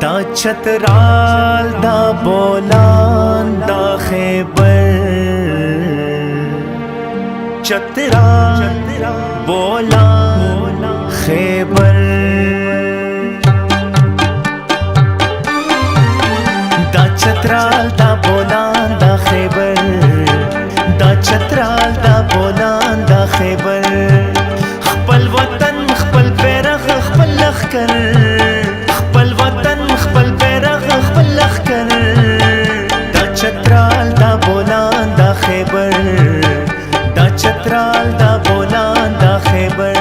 دا چترال دا بولان دا خیبر چترال بولان خیبر دا چترال دا بولان دا خیبر دا چترال دا بولان دا خیبر خپل وطن خپل بیرغ خپل لخکر خپل وطن خپل بیرغ خپل لخکر دا چترال دا بولان دا خیبر دا چترال دا بولان دا خیبر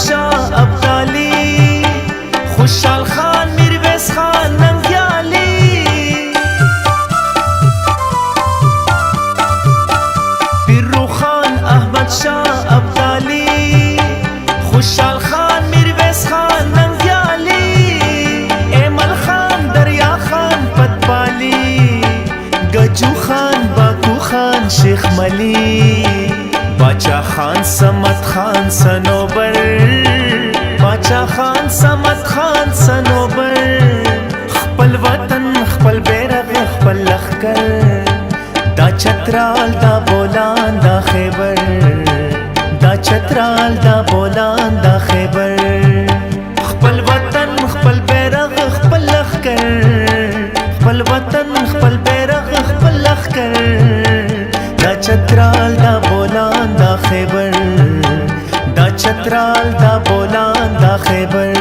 شاه ابدالی خوشحال خان میرویس خان ننگیالی پیرو خان احمد شاه ابدالی خوشحال خان میرویس خان ننگیالی ایمل خان دریا خان پتپالی گجو خان باکو خان شیخ ملی باچا خان سمت خان سنوبر باچا خان سمت خان سنوبر خپل وطن خپل بیرغ خپل لخکر دا چترال دا بولان دا خیبر دا چترال دا بولان دا خیبر خپل وطن خپل بیرغ خپل لخکر خپل وطن خپل بیرغ خپل لخکر دا چترال دا بولان دا خیبر دا چترال دا بولان دا خیبر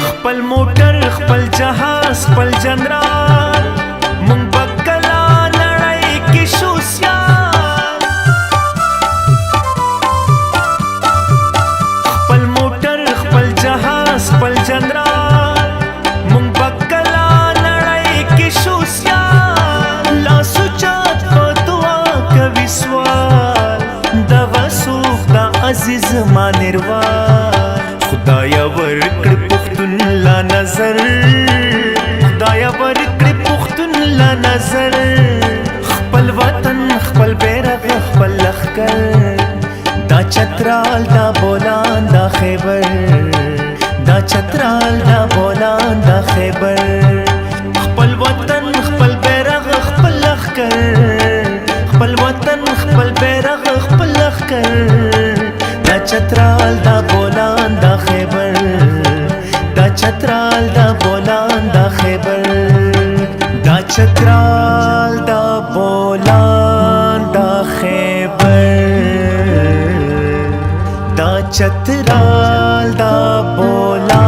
خپل موټر خپل جهاز خپل جنرال مونږ بکلا نړۍ کې شو سیال خپل موټر خپل جهاز خپل جنرال مونږ بکلا نړۍ کې شو سیال لاسو چات په دعا کوي سوال دغه سوخ دا عزیز مانروال خدایا ورکړ پختون لا نظر خدایا ورکړ پختون لا نظر خپل وطن خپل بیرغ خپل لخکر دا چترال دا بولان دا خیبر دا چترال دا بولان دا خیبر خپل وطن خپل بیرغ خپل لخکر خپل وطن خپل بیرغ خپل لخکر دا چترال دا بولان دا خیبر دا چترال دا بولان دا خیبر دا چترال دا بولان دا خیبر دا چترال دا بولان